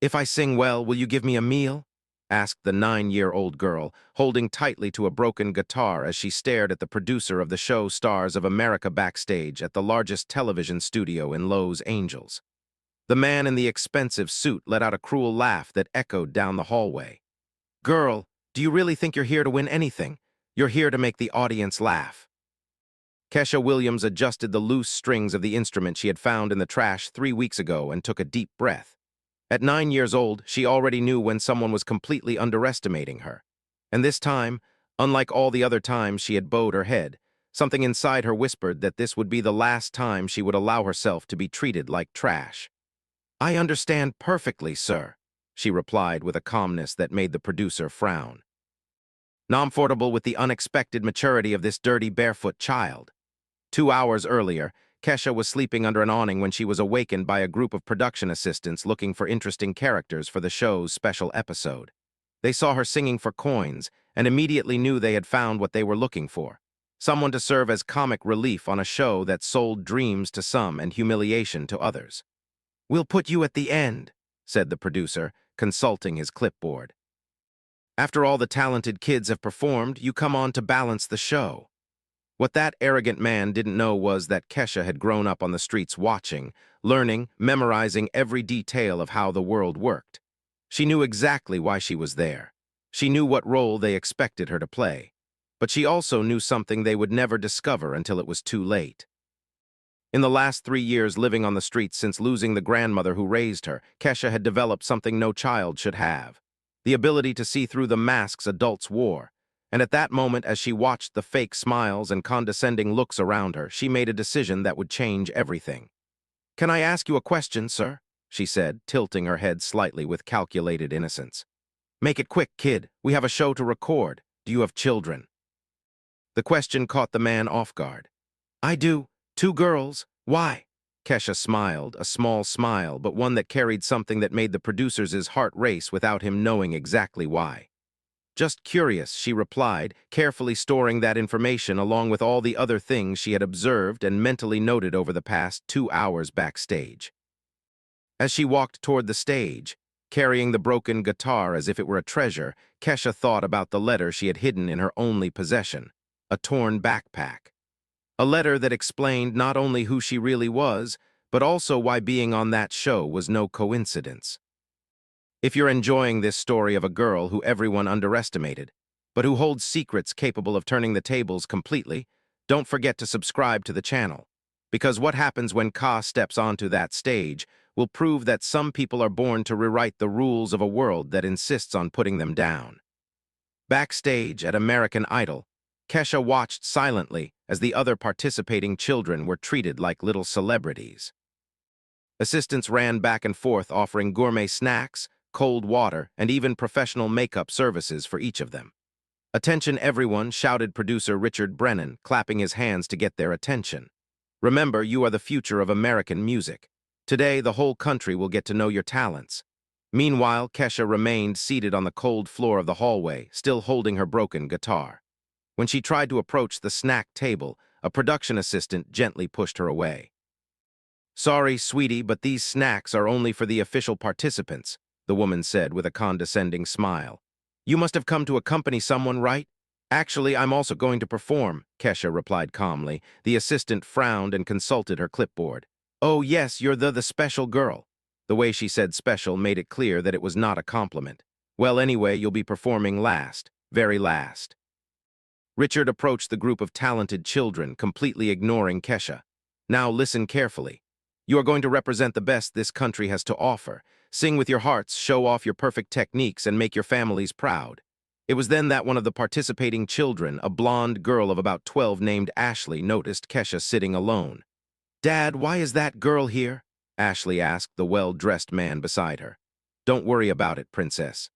If I sing well, will you give me a meal? Asked the 9-year-old girl, holding tightly to a broken guitar as she stared at the producer of the show Stars of America backstage at the largest television studio in Los Angeles. The man in the expensive suit let out a cruel laugh that echoed down the hallway. Girl, do you really think you're here to win anything? You're here to make the audience laugh. Kesha Williams adjusted the loose strings of the instrument she had found in the trash 3 weeks ago and took a deep breath. At 9 years old, she already knew when someone was completely underestimating her. And this time, unlike all the other times she had bowed her head, something inside her whispered that this would be the last time she would allow herself to be treated like trash. I understand perfectly, sir, she replied with a calmness that made the producer frown. Comfortable with the unexpected maturity of this dirty barefoot child. 2 hours earlier, Kesha was sleeping under an awning when she was awakened by a group of production assistants looking for interesting characters for the show's special episode. They saw her singing for coins and immediately knew they had found what they were looking for. Someone to serve as comic relief on a show that sold dreams to some and humiliation to others. We'll put you at the end, said the producer, consulting his clipboard. After all the talented kids have performed, you come on to balance the show. What that arrogant man didn't know was that Kesha had grown up on the streets watching, learning, memorizing every detail of how the world worked. She knew exactly why she was there. She knew what role they expected her to play. But she also knew something they would never discover until it was too late. In the last 3 years living on the streets since losing the grandmother who raised her, Kesha had developed something no child should have: the ability to see through the masks adults wore. And at that moment, as she watched the fake smiles and condescending looks around her, she made a decision that would change everything. Can I ask you a question, sir? She said, tilting her head slightly with calculated innocence. Make it quick, kid. We have a show to record. Do you have children? The question caught the man off guard. I do. 2 girls. Why? Kesha smiled, a small smile, but one that carried something that made the producer's heart race without him knowing exactly why. Just curious, she replied, carefully storing that information along with all the other things she had observed and mentally noted over the past 2 hours backstage. As she walked toward the stage, carrying the broken guitar as if it were a treasure, Kesha thought about the letter she had hidden in her only possession, a torn backpack. A letter that explained not only who she really was, but also why being on that show was no coincidence. If you're enjoying this story of a girl who everyone underestimated, but who holds secrets capable of turning the tables completely, don't forget to subscribe to the channel. Because what happens when Ka steps onto that stage will prove that some people are born to rewrite the rules of a world that insists on putting them down. Backstage at American Idol, Kesha watched silently as the other participating children were treated like little celebrities. Assistants ran back and forth offering gourmet snacks, cold water, and even professional makeup services for each of them. Attention everyone, shouted producer Richard Brennan, clapping his hands to get their attention. Remember, you are the future of American music. Today, the whole country will get to know your talents. Meanwhile, Kesha remained seated on the cold floor of the hallway, still holding her broken guitar. When she tried to approach the snack table, a production assistant gently pushed her away. Sorry, sweetie, but these snacks are only for the official participants, the woman said with a condescending smile. You must have come to accompany someone, right? Actually, I'm also going to perform, Kesha replied calmly. The assistant frowned and consulted her clipboard. Oh yes, you're the special girl. The way she said special made it clear that it was not a compliment. Well, anyway, you'll be performing last, very last. Richard approached the group of talented children, completely ignoring Kesha. Now listen carefully. You are going to represent the best this country has to offer. Sing with your hearts, show off your perfect techniques, and make your families proud. It was then that one of the participating children, a blonde girl of about 12 named Ashley, noticed Kesha sitting alone. Dad, why is that girl here? Ashley asked the well-dressed man beside her. Don't worry about it, princess.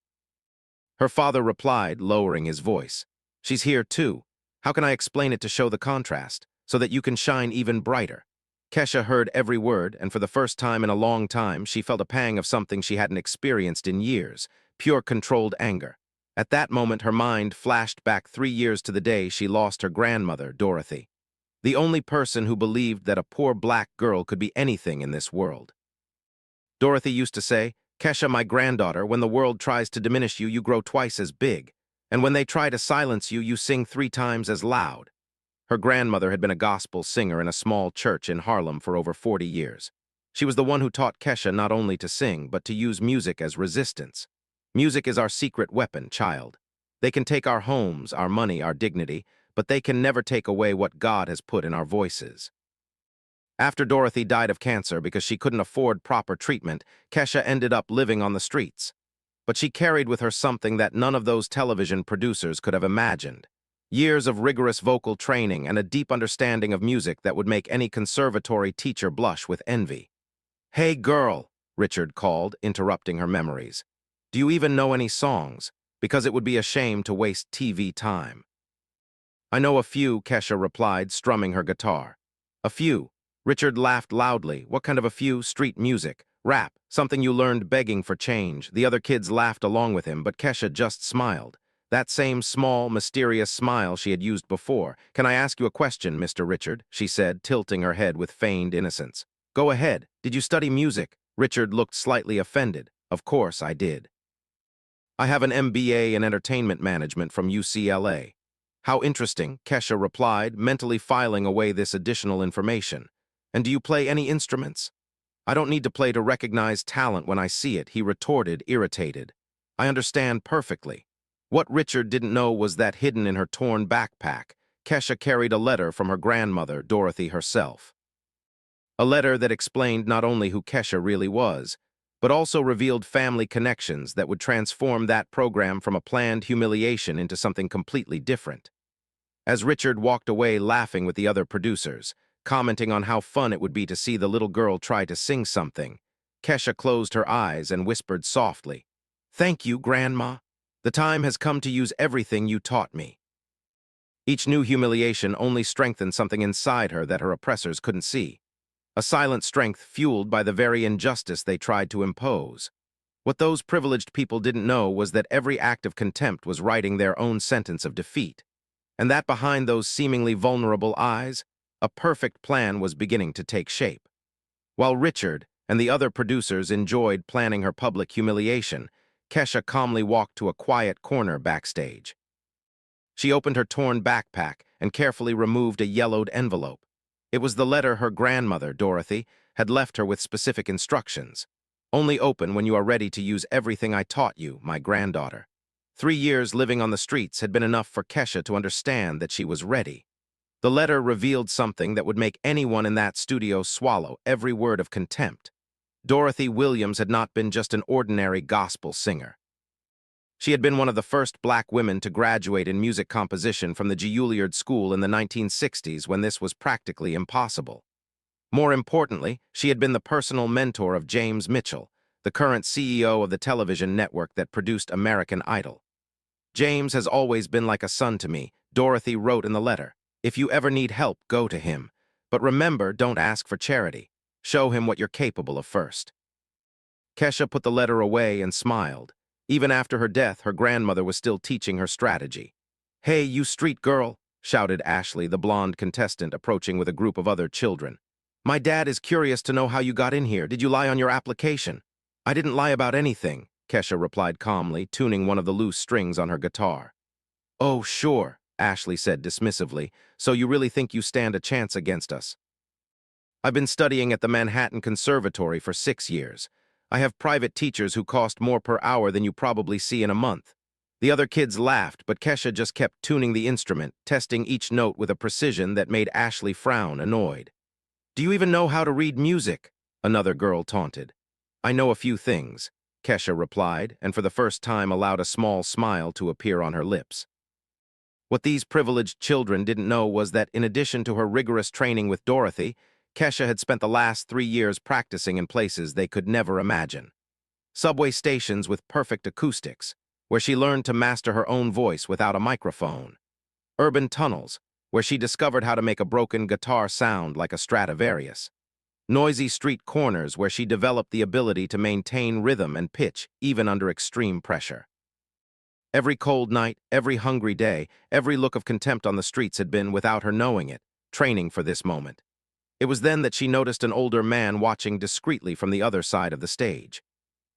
Her father replied, lowering his voice. She's here too. How can I explain it to show the contrast, so that you can shine even brighter? Kesha heard every word, and for the first time in a long time, she felt a pang of something she hadn't experienced in years, pure controlled anger. At that moment, her mind flashed back 3 years to the day she lost her grandmother, Dorothy, the only person who believed that a poor black girl could be anything in this world. Dorothy used to say, Kesha, my granddaughter, when the world tries to diminish you, you grow twice as big. And when they try to silence you, you sing 3 times as loud. Her grandmother had been a gospel singer in a small church in Harlem for over 40 years. She was the one who taught Kesha not only to sing, but to use music as resistance. Music is our secret weapon, child. They can take our homes, our money, our dignity, but they can never take away what God has put in our voices. After Dorothy died of cancer because she couldn't afford proper treatment, Kesha ended up living on the streets. But she carried with her something that none of those television producers could have imagined. Years of rigorous vocal training and a deep understanding of music that would make any conservatory teacher blush with envy. "Hey, girl," Richard called, interrupting her memories. "Do you even know any songs? Because it would be a shame to waste TV time." "I know a few," Kesha replied, strumming her guitar. "A few." Richard laughed loudly. "What kind of a few? Street music, rap, something you learned begging for change." The other kids laughed along with him, but Kesha just smiled. That same small, mysterious smile she had used before. "Can I ask you a question, Mr. Richard?" she said, tilting her head with feigned innocence. "Go ahead. Did you study music?" Richard looked slightly offended. "Of course I did. I have an MBA in entertainment management from UCLA. "How interesting," Kesha replied, mentally filing away this additional information. "And do you play any instruments?" "I don't need to play to recognize talent when I see it," he retorted, irritated. "I understand perfectly." What Richard didn't know was that hidden in her torn backpack, Kesha carried a letter from her grandmother, Dorothy herself. A letter that explained not only who Kesha really was, but also revealed family connections that would transform that program from a planned humiliation into something completely different. As Richard walked away laughing with the other producers, commenting on how fun it would be to see the little girl try to sing something, Kesha closed her eyes and whispered softly, "Thank you, Grandma. The time has come to use everything you taught me." Each new humiliation only strengthened something inside her that her oppressors couldn't see. A silent strength fueled by the very injustice they tried to impose. What those privileged people didn't know was that every act of contempt was writing their own sentence of defeat, and that behind those seemingly vulnerable eyes, a perfect plan was beginning to take shape. While Richard and the other producers enjoyed planning her public humiliation, Kesha calmly walked to a quiet corner backstage. She opened her torn backpack and carefully removed a yellowed envelope. It was the letter her grandmother, Dorothy, had left her with specific instructions. "Only open when you are ready to use everything I taught you, my granddaughter." 3 years living on the streets had been enough for Kesha to understand that she was ready. The letter revealed something that would make anyone in that studio swallow every word of contempt. Dorothy Williams had not been just an ordinary gospel singer. She had been one of the first black women to graduate in music composition from the Juilliard School in the 1960s when this was practically impossible. More importantly, she had been the personal mentor of James Mitchell, the current CEO of the television network that produced American Idol. "James has always been like a son to me," Dorothy wrote in the letter. "If you ever need help, go to him. But remember, don't ask for charity. Show him what you're capable of first." Kesha put the letter away and smiled. Even after her death, her grandmother was still teaching her strategy. "Hey, you street girl," shouted Ashley, the blonde contestant, approaching with a group of other children. "My dad is curious to know how you got in here. Did you lie on your application?" "I didn't lie about anything," Kesha replied calmly, tuning one of the loose strings on her guitar. "Oh, sure," Ashley said dismissively. "So you really think you stand a chance against us?" "I've been studying at the Manhattan Conservatory for 6 years. I have private teachers who cost more per hour than you probably see in a month." The other kids laughed, but Kesha just kept tuning the instrument, testing each note with a precision that made Ashley frown, annoyed. "Do you even know how to read music?" another girl taunted. "I know a few things," Kesha replied, and for the first time allowed a small smile to appear on her lips. What these privileged children didn't know was that in addition to her rigorous training with Dorothy, Kesha had spent the last 3 years practicing in places they could never imagine. Subway stations with perfect acoustics, where she learned to master her own voice without a microphone. Urban tunnels, where she discovered how to make a broken guitar sound like a Stradivarius. Noisy street corners, where she developed the ability to maintain rhythm and pitch even under extreme pressure. Every cold night, every hungry day, every look of contempt on the streets had been, without her knowing it, training for this moment. It was then that she noticed an older man watching discreetly from the other side of the stage.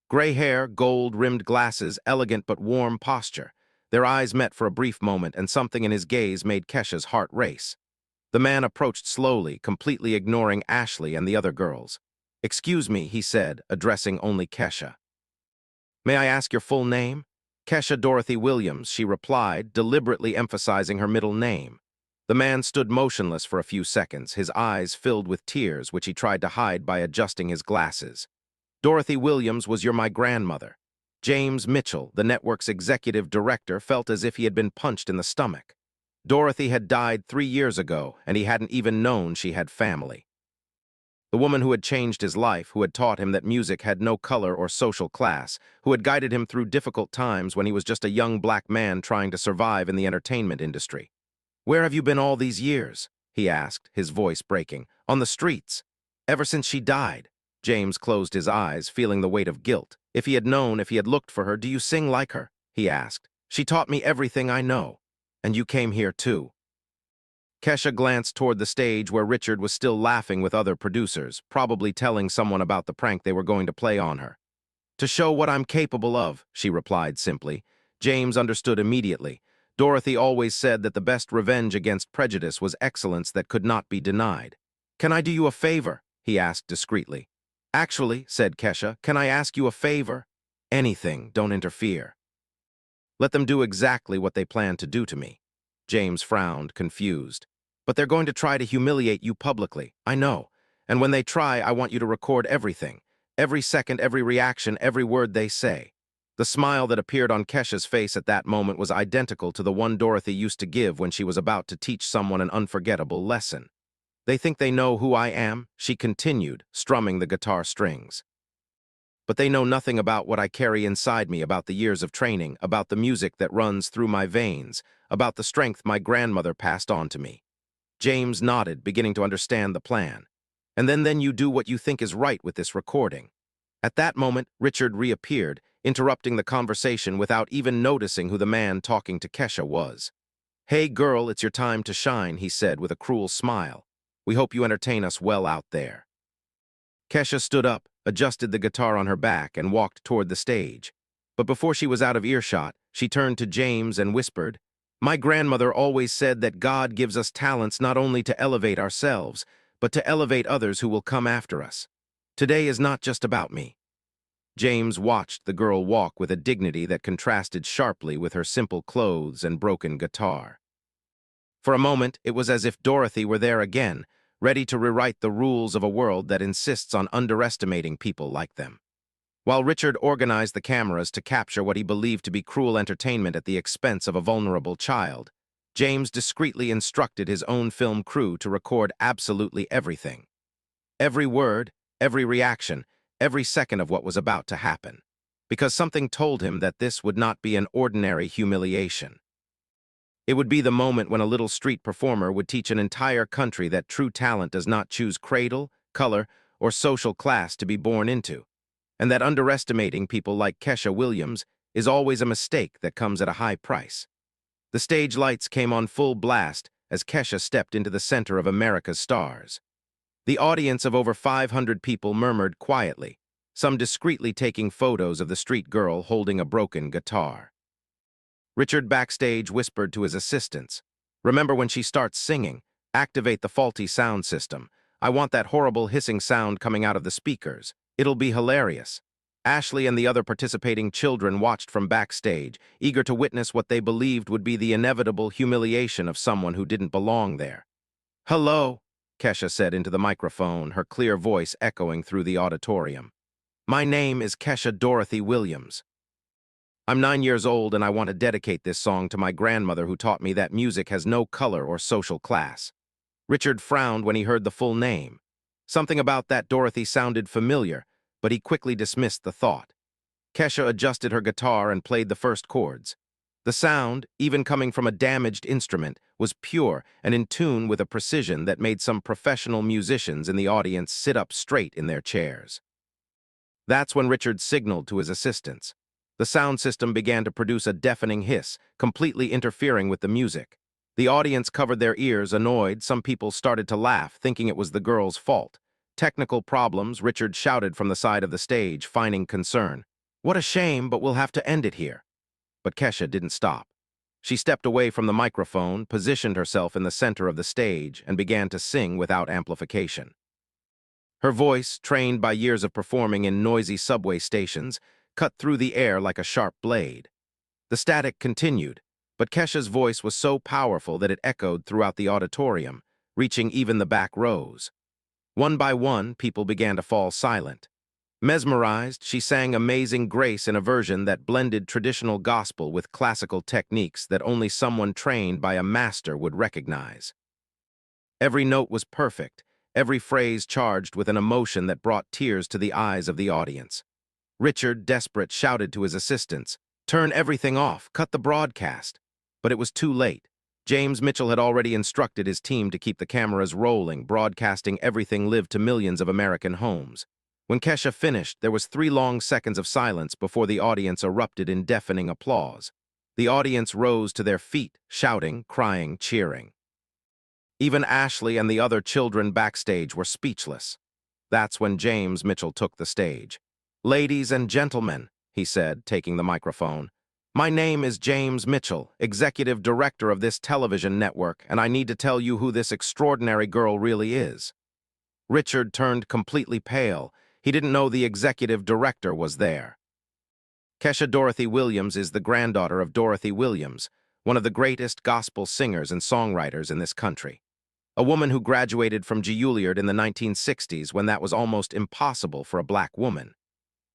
Gray hair, gold-rimmed glasses, elegant but warm posture. Their eyes met for a brief moment, and something in his gaze made Kesha's heart race. The man approached slowly, completely ignoring Ashley and the other girls. "Excuse me," he said, addressing only Kesha. "May I ask your full name?" "Kesha Dorothy Williams," she replied, deliberately emphasizing her middle name. The man stood motionless for a few seconds, his eyes filled with tears, which he tried to hide by adjusting his glasses. "Dorothy Williams was my grandmother." James Mitchell, the network's executive director, felt as if he had been punched in the stomach. Dorothy had died 3 years ago, and he hadn't even known she had family. The woman who had changed his life, who had taught him that music had no color or social class, who had guided him through difficult times when he was just a young black man trying to survive in the entertainment industry. "Where have you been all these years?" he asked, his voice breaking. "On the streets." "Ever since she died." James closed his eyes, feeling the weight of guilt. If he had known, if he had looked for her, "Do you sing like her?" he asked. "She taught me everything I know." "And you came here too." Kesha glanced toward the stage where Richard was still laughing with other producers, probably telling someone about the prank they were going to play on her. "To show what I'm capable of," she replied simply. James understood immediately. Dorothy always said that the best revenge against prejudice was excellence that could not be denied. "Can I do you a favor?" he asked discreetly. "Actually," said Kesha, "can I ask you a favor?" "Anything, don't interfere." "Let them do exactly what they plan to do to me." James frowned, confused. "But they're going to try to humiliate you publicly, I know. And when they try, I want you to record everything. Every second, every reaction, every word they say." The smile that appeared on Kesha's face at that moment was identical to the one Dorothy used to give when she was about to teach someone an unforgettable lesson. "They think they know who I am," she continued, strumming the guitar strings. "But they know nothing about what I carry inside me, about the years of training, about the music that runs through my veins, about the strength my grandmother passed on to me." James nodded, beginning to understand the plan. "And then you do what you think is right with this recording." At that moment, Richard reappeared, interrupting the conversation without even noticing who the man talking to Kesha was. "Hey girl, it's your time to shine," he said with a cruel smile. "We hope you entertain us well out there." Kesha stood up, adjusted the guitar on her back, and walked toward the stage. But before she was out of earshot, she turned to James and whispered, "My grandmother always said that God gives us talents not only to elevate ourselves, but to elevate others who will come after us. Today is not just about me." James watched the girl walk with a dignity that contrasted sharply with her simple clothes and broken guitar. For a moment, it was as if Dorothy were there again, ready to rewrite the rules of a world that insists on underestimating people like them. While Richard organized the cameras to capture what he believed to be cruel entertainment at the expense of a vulnerable child, James discreetly instructed his own film crew to record absolutely everything. Every word, every reaction, every second of what was about to happen. Because something told him that this would not be an ordinary humiliation. It would be the moment when a little street performer would teach an entire country that true talent does not choose cradle, color, or social class to be born into, and that underestimating people like Kesha Williams is always a mistake that comes at a high price. The stage lights came on full blast as Kesha stepped into the center of America's stars. The audience of over 500 people murmured quietly, some discreetly taking photos of the street girl holding a broken guitar. Richard backstage whispered to his assistants, "Remember, when she starts singing, activate the faulty sound system. I want that horrible hissing sound coming out of the speakers. It'll be hilarious." Ashley and the other participating children watched from backstage, eager to witness what they believed would be the inevitable humiliation of someone who didn't belong there. "Hello," Kesha said into the microphone, her clear voice echoing through the auditorium. "My name is Kesha Dorothy Williams. I'm 9 years old, and I want to dedicate this song to my grandmother who taught me that music has no color or social class." Richard frowned when he heard the full name. Something about that Dorothy sounded familiar, but he quickly dismissed the thought. Kesha adjusted her guitar and played the first chords. The sound, even coming from a damaged instrument, was pure and in tune with a precision that made some professional musicians in the audience sit up straight in their chairs. That's when Richard signaled to his assistants. The sound system began to produce a deafening hiss, completely interfering with the music. The audience covered their ears, annoyed. Some people started to laugh, thinking it was the girl's fault. "Technical problems," Richard shouted from the side of the stage, feigning concern. "What a shame, but we'll have to end it here." But Kesha didn't stop. She stepped away from the microphone, positioned herself in the center of the stage, and began to sing without amplification. Her voice, trained by years of performing in noisy subway stations, cut through the air like a sharp blade. The static continued, but Kesha's voice was so powerful that it echoed throughout the auditorium, reaching even the back rows. One by one, people began to fall silent. Mesmerized, she sang Amazing Grace in a version that blended traditional gospel with classical techniques that only someone trained by a master would recognize. Every note was perfect, every phrase charged with an emotion that brought tears to the eyes of the audience. Richard, desperate, shouted to his assistants, "Turn everything off, cut the broadcast." But it was too late. James Mitchell had already instructed his team to keep the cameras rolling, broadcasting everything live to millions of American homes. When Kesha finished, there was 3 long seconds of silence before the audience erupted in deafening applause. The audience rose to their feet, shouting, crying, cheering. Even Ashley and the other children backstage were speechless. That's when James Mitchell took the stage. "Ladies and gentlemen," he said, taking the microphone, "my name is James Mitchell, executive director of this television network, and I need to tell you who this extraordinary girl really is." Richard turned completely pale. He didn't know the executive director was there. Kesha Dorothy Williams is the granddaughter of Dorothy Williams, one of the greatest gospel singers and songwriters in this country. A woman who graduated from Juilliard in the 1960s when that was almost impossible for a black woman.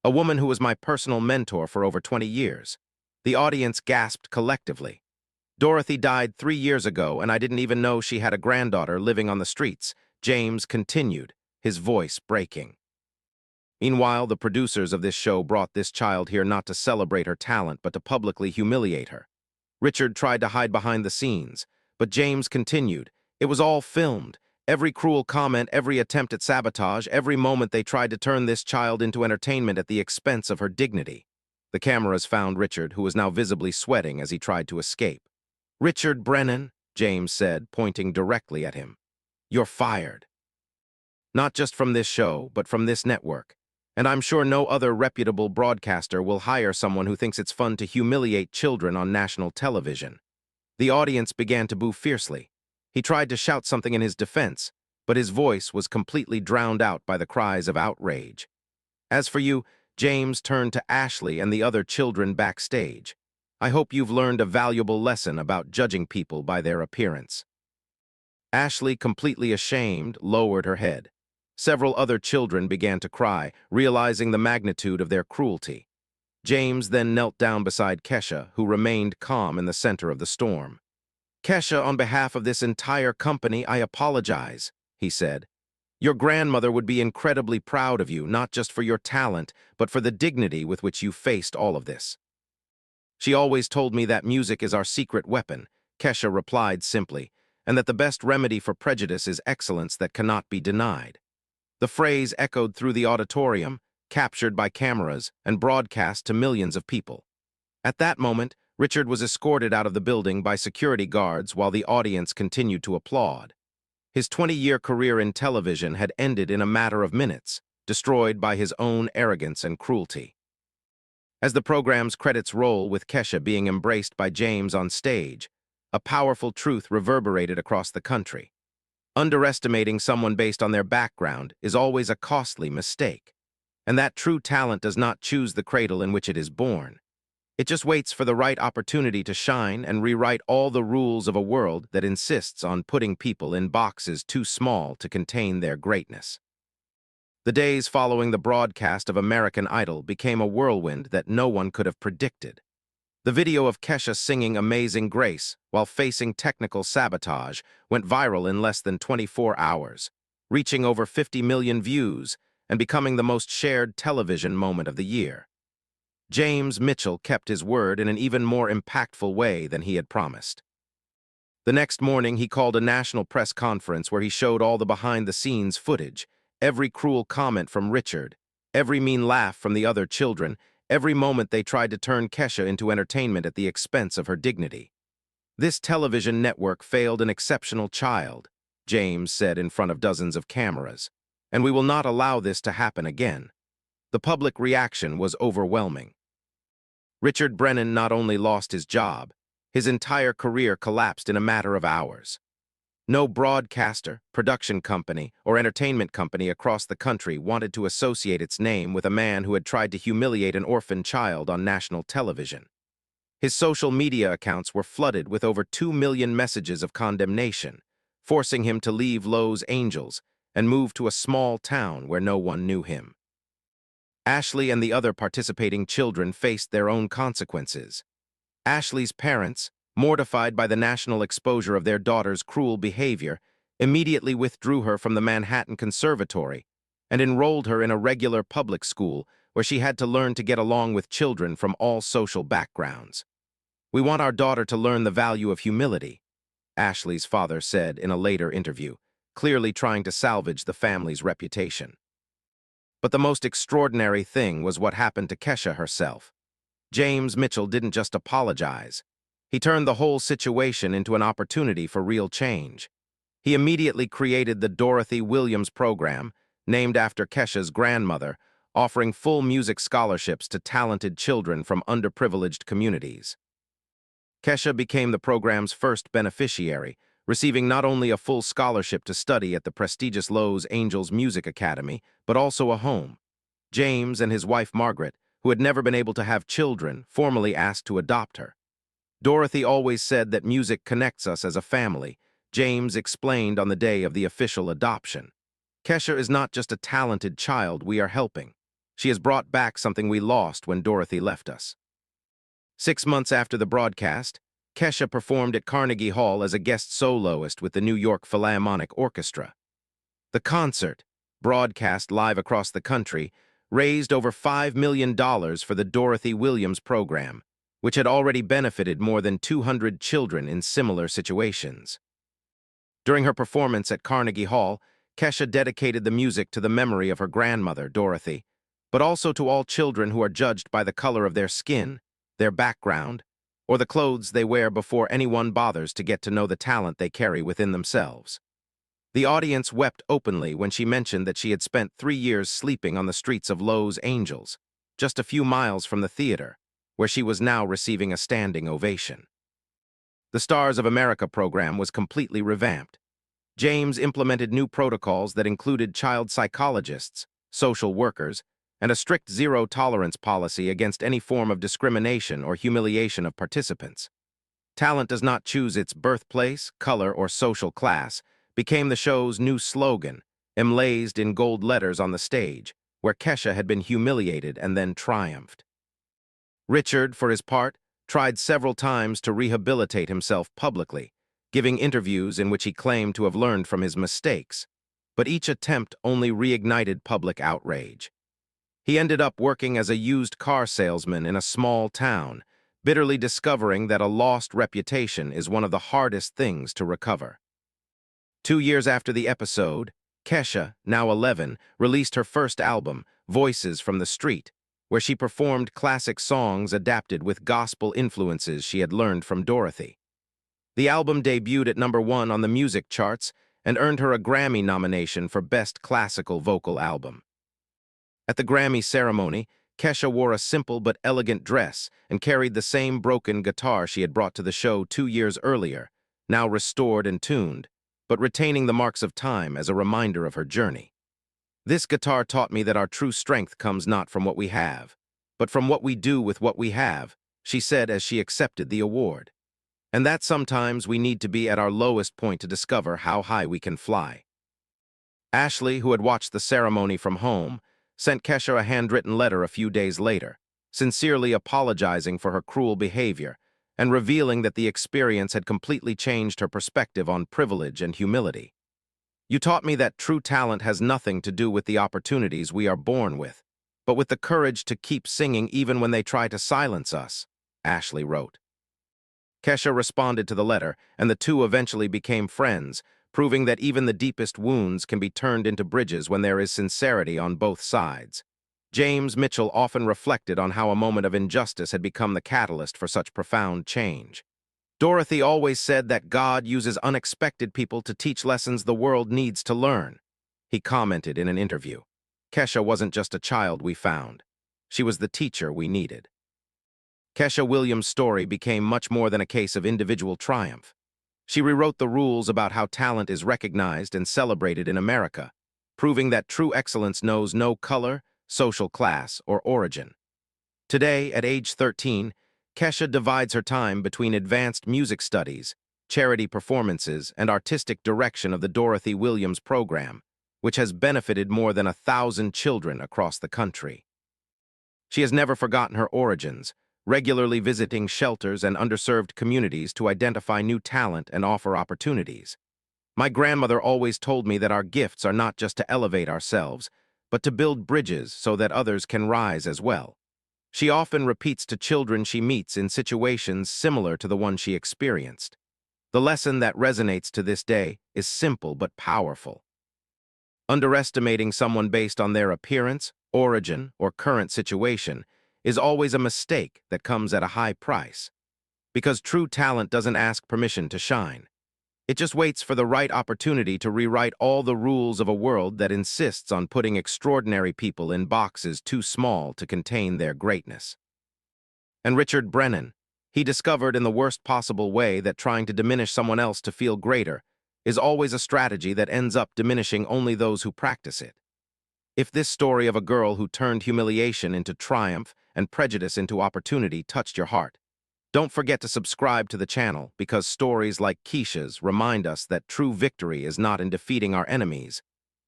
A woman who was my personal mentor for over 20 years. The audience gasped collectively. "Dorothy died 3 years ago, and I didn't even know she had a granddaughter living on the streets," James continued, his voice breaking. Meanwhile, the producers of this show brought this child here not to celebrate her talent, but to publicly humiliate her. Richard tried to hide behind the scenes, but James continued. It was all filmed. Every cruel comment, every attempt at sabotage, every moment they tried to turn this child into entertainment at the expense of her dignity. The cameras found Richard, who was now visibly sweating as he tried to escape. "Richard Brennan," James said, pointing directly at him, "you're fired. Not just from this show, but from this network. And I'm sure no other reputable broadcaster will hire someone who thinks it's fun to humiliate children on national television." The audience began to boo fiercely. He tried to shout something in his defense, but his voice was completely drowned out by the cries of outrage. "As for you," James turned to Ashley and the other children backstage, "I hope you've learned a valuable lesson about judging people by their appearance." Ashley, completely ashamed, lowered her head. Several other children began to cry, realizing the magnitude of their cruelty. James then knelt down beside Kesha, who remained calm in the center of the storm. "Kesha, on behalf of this entire company, I apologize," he said. "Your grandmother would be incredibly proud of you, not just for your talent, but for the dignity with which you faced all of this." "She always told me that music is our secret weapon," Kesha replied simply, "and that the best remedy for prejudice is excellence that cannot be denied." The phrase echoed through the auditorium, captured by cameras, and broadcast to millions of people. At that moment, Richard was escorted out of the building by security guards while the audience continued to applaud. His 20-year career in television had ended in a matter of minutes, destroyed by his own arrogance and cruelty. As the program's credits roll with Kesha being embraced by James on stage, a powerful truth reverberated across the country. Underestimating someone based on their background is always a costly mistake, and that true talent does not choose the cradle in which it is born. It just waits for the right opportunity to shine and rewrite all the rules of a world that insists on putting people in boxes too small to contain their greatness. The days following the broadcast of American Idol became a whirlwind that no one could have predicted. The video of Kesha singing Amazing Grace while facing technical sabotage went viral in less than 24 hours, reaching over 50 million views and becoming the most shared television moment of the year. James Mitchell kept his word in an even more impactful way than he had promised. The next morning, he called a national press conference where he showed all the behind-the-scenes footage, every cruel comment from Richard, every mean laugh from the other children, every moment they tried to turn Kesha into entertainment at the expense of her dignity. "This television network failed an exceptional child," James said in front of dozens of cameras, "and we will not allow this to happen again." The public reaction was overwhelming. Richard Brennan not only lost his job, his entire career collapsed in a matter of hours. No broadcaster, production company, or entertainment company across the country wanted to associate its name with a man who had tried to humiliate an orphan child on national television. His social media accounts were flooded with over 2 million messages of condemnation, forcing him to leave Los Angeles and move to a small town where no one knew him. Ashley and the other participating children faced their own consequences. Ashley's parents, mortified by the national exposure of their daughter's cruel behavior, immediately withdrew her from the Manhattan Conservatory and enrolled her in a regular public school where she had to learn to get along with children from all social backgrounds. "We want our daughter to learn the value of humility," Ashley's father said in a later interview, clearly trying to salvage the family's reputation. But the most extraordinary thing was what happened to Kesha herself. James Mitchell didn't just apologize. He turned the whole situation into an opportunity for real change. He immediately created the Dorothy Williams program, named after Kesha's grandmother, offering full music scholarships to talented children from underprivileged communities. Kesha became the program's first beneficiary, receiving not only a full scholarship to study at the prestigious Los Angeles Music Academy, but also a home. James and his wife Margaret, who had never been able to have children, formally asked to adopt her. "Dorothy always said that music connects us as a family," James explained on the day of the official adoption. "Kesha is not just a talented child we are helping. She has brought back something we lost when Dorothy left us." 6 months after the broadcast, Kesha performed at Carnegie Hall as a guest soloist with the New York Philharmonic Orchestra. The concert, broadcast live across the country, raised over $5 million for the Dorothy Williams program, which had already benefited more than 200 children in similar situations. During her performance at Carnegie Hall, Kesha dedicated the music to the memory of her grandmother, Dorothy, but also to all children who are judged by the color of their skin, their background, or the clothes they wear before anyone bothers to get to know the talent they carry within themselves. The audience wept openly when she mentioned that she had spent 3 years sleeping on the streets of Los Angeles, just a few miles from the theater, where she was now receiving a standing ovation. The Stars of America program was completely revamped. James implemented new protocols that included child psychologists, social workers, and a strict zero-tolerance policy against any form of discrimination or humiliation of participants. "Talent does not choose its birthplace, color, or social class," became the show's new slogan, emblazoned in gold letters on the stage, where Kesha had been humiliated and then triumphed. Richard, for his part, tried several times to rehabilitate himself publicly, giving interviews in which he claimed to have learned from his mistakes, but each attempt only reignited public outrage. He ended up working as a used car salesman in a small town, bitterly discovering that a lost reputation is one of the hardest things to recover. 2 years after the episode, Kesha, now 11, released her first album, Voices from the Street, where she performed classic songs adapted with gospel influences she had learned from Dorothy. The album debuted at #1 on the music charts and earned her a Grammy nomination for Best Classical Vocal Album. At the Grammy ceremony, Kesha wore a simple but elegant dress and carried the same broken guitar she had brought to the show 2 years earlier, now restored and tuned, but retaining the marks of time as a reminder of her journey. "This guitar taught me that our true strength comes not from what we have, but from what we do with what we have," she said as she accepted the award. "And that sometimes we need to be at our lowest point to discover how high we can fly." Ashley, who had watched the ceremony from home, sent Kesha a handwritten letter a few days later, sincerely apologizing for her cruel behavior and revealing that the experience had completely changed her perspective on privilege and humility. "You taught me that true talent has nothing to do with the opportunities we are born with, but with the courage to keep singing even when they try to silence us," Ashley wrote. Kesha responded to the letter, and the two eventually became friends, proving that even the deepest wounds can be turned into bridges when there is sincerity on both sides. James Mitchell often reflected on how a moment of injustice had become the catalyst for such profound change. "Dorothy always said that God uses unexpected people to teach lessons the world needs to learn," he commented in an interview. "Kesha wasn't just a child we found. She was the teacher we needed." Kesha Williams' story became much more than a case of individual triumph. She rewrote the rules about how talent is recognized and celebrated in America, proving that true excellence knows no color, social class, or origin. Today, at age 13, Kesha divides her time between advanced music studies, charity performances, and artistic direction of the Dorothy Williams program, which has benefited more than 1,000 children across the country. She has never forgotten her origins, regularly visiting shelters and underserved communities to identify new talent and offer opportunities. My grandmother always told me that our gifts are not just to elevate ourselves, but to build bridges so that others can rise as well. She often repeats to children she meets in situations similar to the one she experienced. The lesson that resonates to this day is simple but powerful. Underestimating someone based on their appearance, origin, or current situation is always a mistake that comes at a high price. Because true talent doesn't ask permission to shine. It just waits for the right opportunity to rewrite all the rules of a world that insists on putting extraordinary people in boxes too small to contain their greatness. And Richard Brennan, he discovered in the worst possible way that trying to diminish someone else to feel greater is always a strategy that ends up diminishing only those who practice it. If this story of a girl who turned humiliation into triumph and prejudice into opportunity touched your heart, don't forget to subscribe to the channel because stories like Kesha's remind us that true victory is not in defeating our enemies,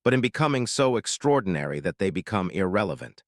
but in becoming so extraordinary that they become irrelevant.